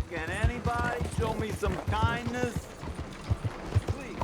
Can anybody show me some kindness? Please.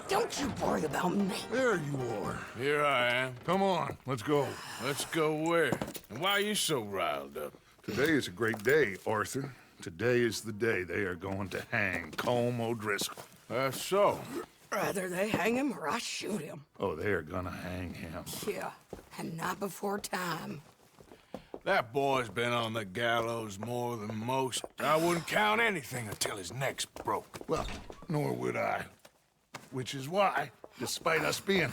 Don't you worry about me. There you are. Here I am. Come on, let's go. Let's go where? And why are you so riled up? Today is a great day, Arthur. Today is the day they are going to hang Colm O'Driscoll. That's so. Rather they hang him or I shoot him. Oh, they are gonna hang him. Yeah, and not before time. That boy's been on the gallows more than most. I wouldn't count anything until his neck's broke. Well, nor would I. Which is why, despite us being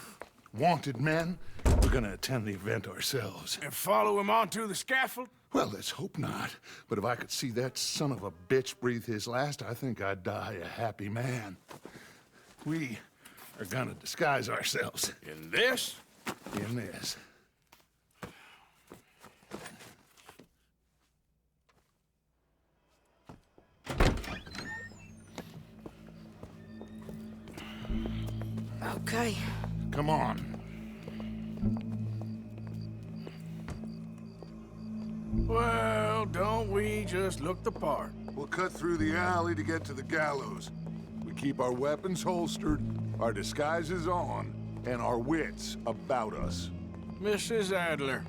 wanted men, we're gonna attend the event ourselves. And follow him onto the scaffold? Well, let's hope not. But if I could see that son of a bitch breathe his last, I think I'd die a happy man. We are gonna disguise ourselves In this? in this. Okay. Come on. Well, don't we just look the part? We'll cut through the alley to get to the gallows. We keep our weapons holstered, our disguises on, and our wits about us. Mrs. Adler,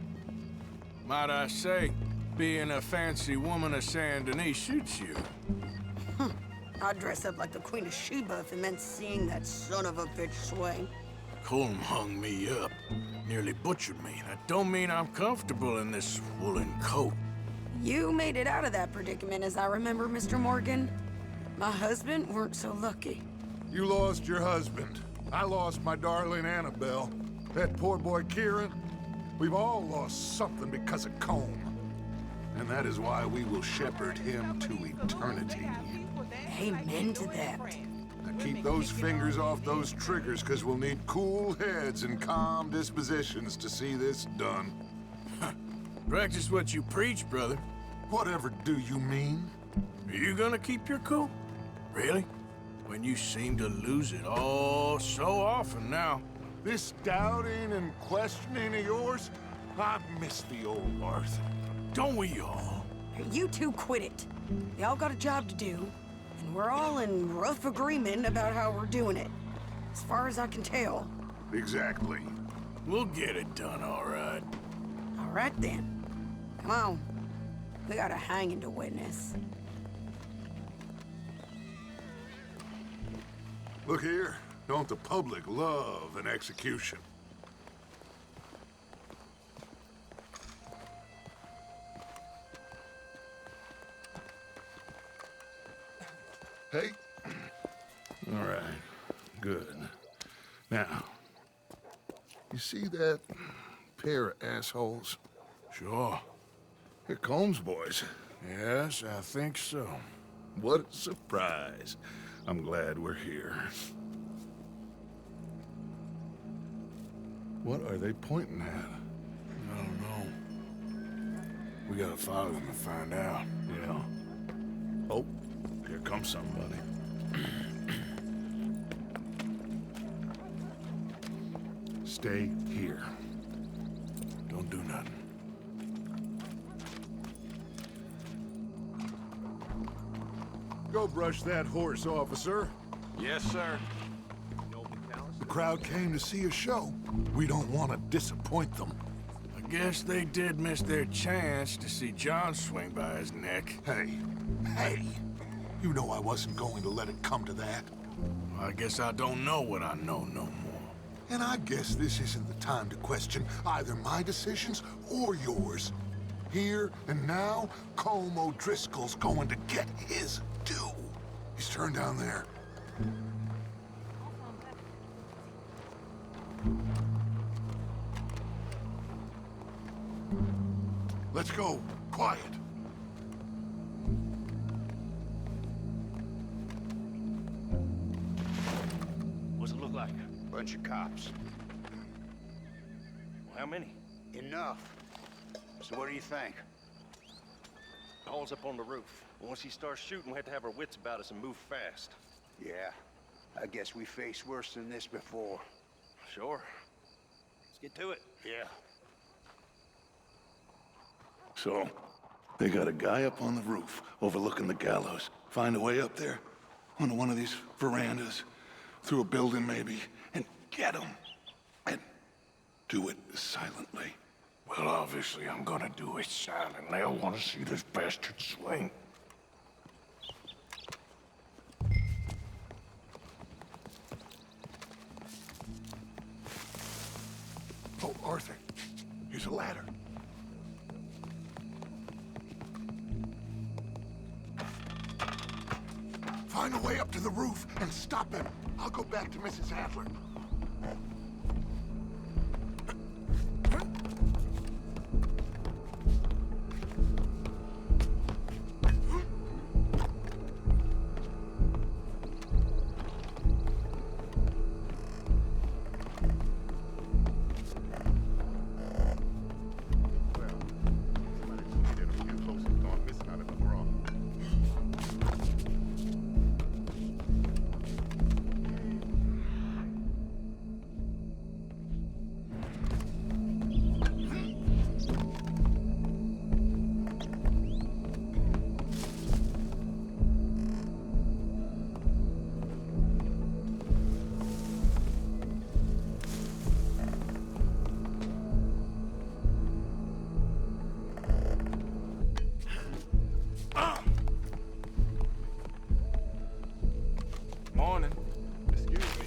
might I say, being a fancy woman of Saint Denis suits you. I'd dress up like the Queen of Sheba if it meant seeing that son of a bitch swing. Colm hung me up, nearly butchered me. That don't mean I'm comfortable in this woolen coat. You made it out of that predicament, as I remember, Mr. Morgan. My husband weren't so lucky. You lost your husband. I lost my darling Annabelle. That poor boy Kieran. We've all lost something because of Combe. And that is why we will shepherd him to eternity. Amen to that. Now keep those fingers off those triggers, because we'll need cool heads and calm dispositions to see this done. Practice what you preach, brother. Whatever do you mean? Are you gonna keep your cool? Really? When you seem to lose it all so often now. This doubting and questioning of yours, I miss the old Arthur. Don't we all? You two quit it. Y'all got a job to do, and we're all in rough agreement about how we're doing it. As far as I can tell. Exactly. We'll get it done, all right. All right then. Come on. We got a hanging to witness. Look here. Don't the public love an execution? Hey. All right, good. Now, you see that pair of assholes? Sure. They're Combs boys. Yes, I think so. What a surprise. I'm glad we're here. What are they pointing at? I don't know. We gotta follow them and find out. Yeah. Oh, here comes somebody. Stay here. Don't do nothing. Go brush that horse, officer. Yes, sir. The crowd came to see a show. We don't want to disappoint them. I guess they did miss their chance to see John swing by his neck. Hey, you know I wasn't going to let it come to that. I guess I don't know what I know no more. And I guess this isn't the time to question either my decisions or yours. Here and now, Colm O'Driscoll's going to get his due. He's turned down there. Let's go. Quiet. What's it look like? Bunch of cops. Well, how many? Enough. So what do you think? Paul's up on the roof. Once he starts shooting, we have to have our wits about us and move fast. Yeah. I guess we faced worse than this before. Sure. Let's get to it. Yeah. So, they got a guy up on the roof overlooking the gallows. Find a way up there, onto one of these verandas, through a building maybe, and get him. And do it silently. Well, obviously I'm gonna do it silently. I want to see this bastard swing. Oh, Arthur, here's a ladder. Find a way up to the roof and stop him. I'll go back to Mrs. Adler. Morning. Excuse me.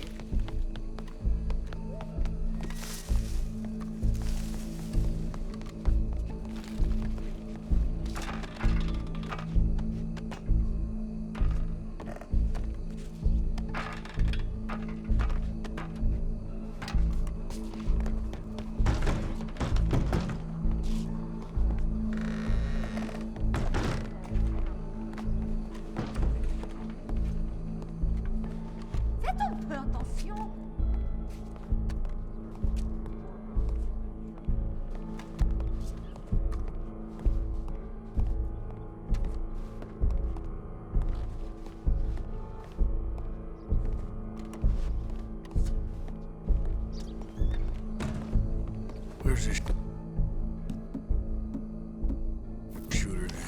Attention! Where's this shooter down?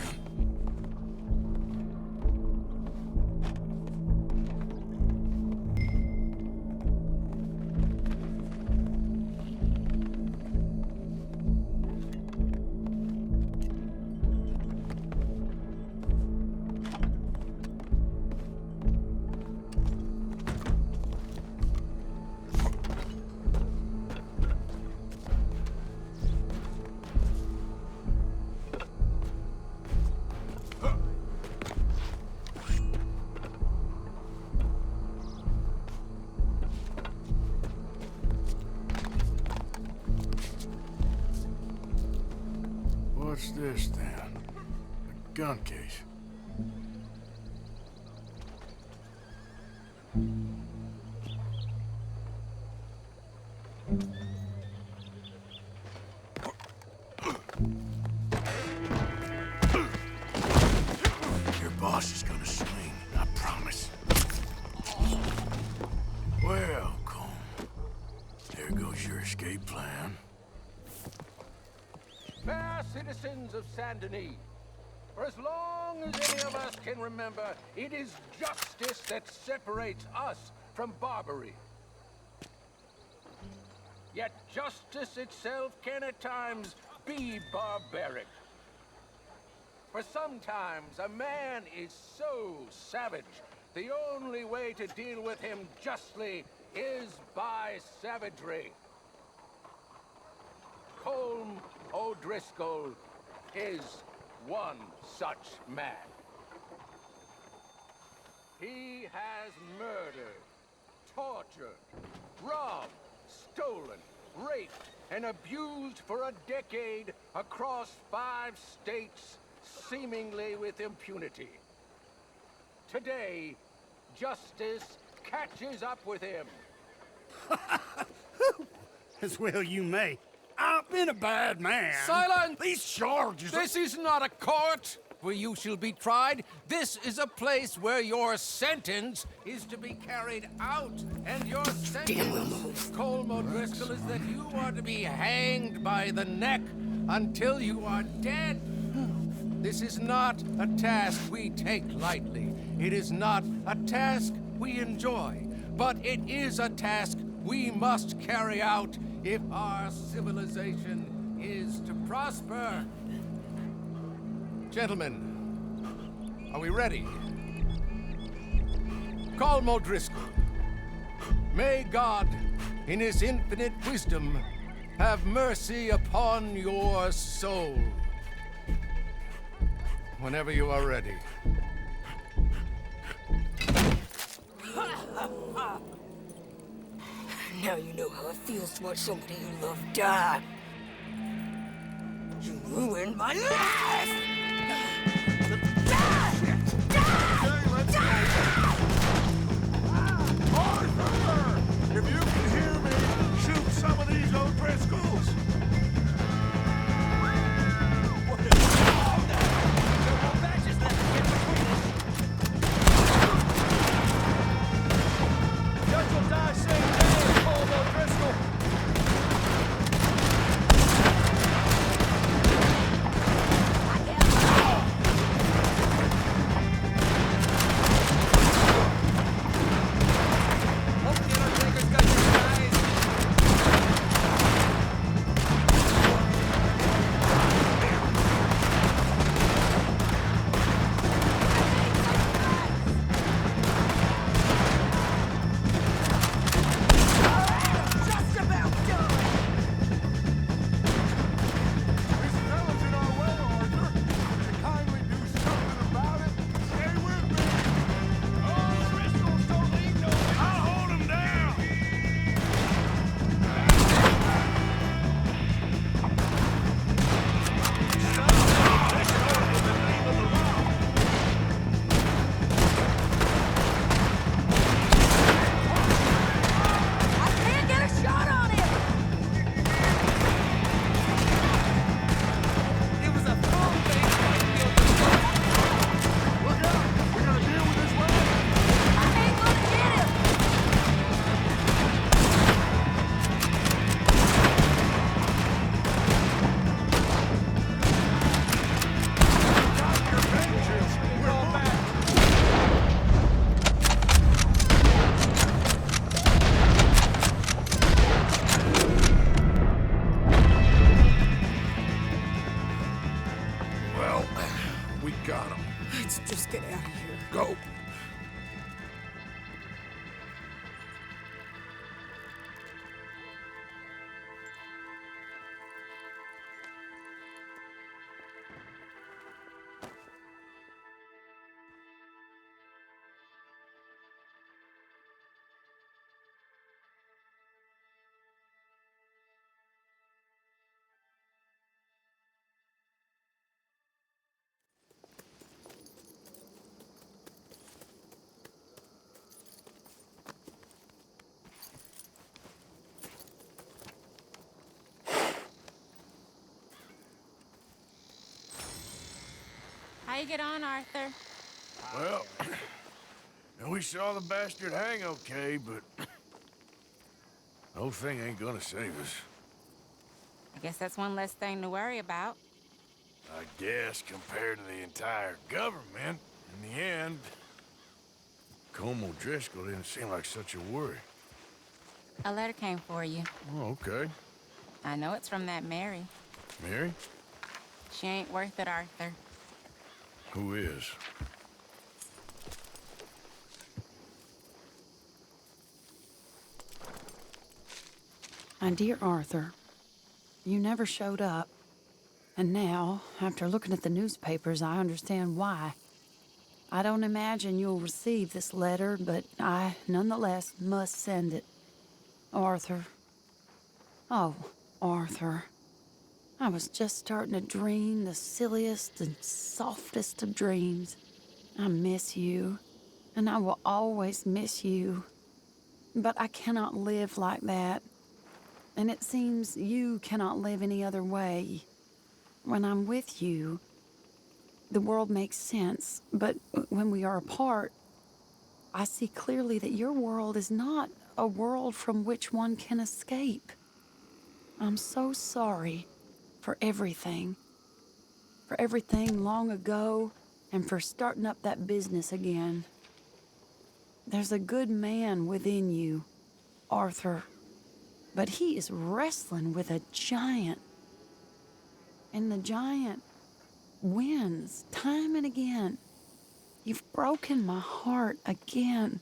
What's this then? A gun case. Your boss is gonna swing, I promise. Well, Colm, there goes your escape plan. Fair citizens of Saint Denis, for as long as any of us can remember, it is justice that separates us from Barbary. Yet justice itself can at times be barbaric. For sometimes a man is so savage, the only way to deal with him justly is by savagery. Colm O'Driscoll is one such man. He has murdered, tortured, robbed, stolen, raped, and abused for a decade across 5 states, seemingly with impunity. Today, justice catches up with him. As well you may. I've been a bad man. Silence! These charges are... This is not a court where you shall be tried. This is a place where your sentence is to be carried out. And your sentence, Colm O'Driscoll, is that you are to be hanged by the neck until you are dead. This is not a task we take lightly. It is not a task we enjoy. But it is a task we must carry out if our civilization is to prosper. Gentlemen, are we ready? Colm O'Driscoll, may God, in his infinite wisdom, have mercy upon your soul. Whenever you are ready. Now you know how it feels to watch somebody you love die. You ruined my life! Arthur! If you can hear me, shoot some of these O'Driscolls! I can't Let's just get out of here. Go. How you get on, Arthur? Well, we saw the bastard hang okay, but the whole thing ain't gonna save us. I guess that's one less thing to worry about. I guess compared to the entire government, in the end, Colm O'Driscoll didn't seem like such a worry. A letter came for you. Oh, okay. I know it's from that Mary. Mary? She ain't worth it, Arthur. Who is? My dear Arthur, you never showed up. And now, after looking at the newspapers, I understand why. I don't imagine you'll receive this letter, but I, nonetheless, must send it. Arthur. Oh, Arthur. I was just starting to dream the silliest and softest of dreams. I miss you, and I will always miss you. But I cannot live like that. And it seems you cannot live any other way. When I'm with you, the world makes sense. But when we are apart, I see clearly that your world is not a world from which one can escape. I'm so sorry for everything. For everything long ago, and for starting up that business again. There's a good man within you, Arthur. But he is wrestling with a giant. And the giant wins time and again. You've broken my heart again.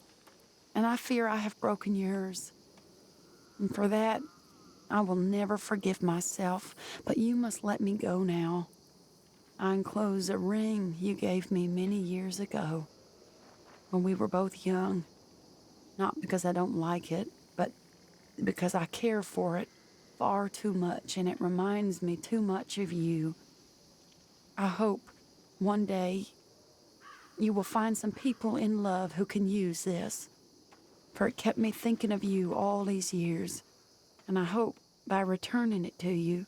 And I fear I have broken yours. And for that, I will never forgive myself. But you must let me go now. I enclose a ring you gave me many years ago, when we were both young. Not because I don't like it, but because I care for it far too much, and it reminds me too much of you. I hope one day you will find some people in love who can use this, for it kept me thinking of you all these years, and I hope by returning it to you,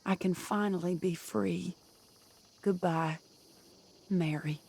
I can finally be free. Goodbye, Mary.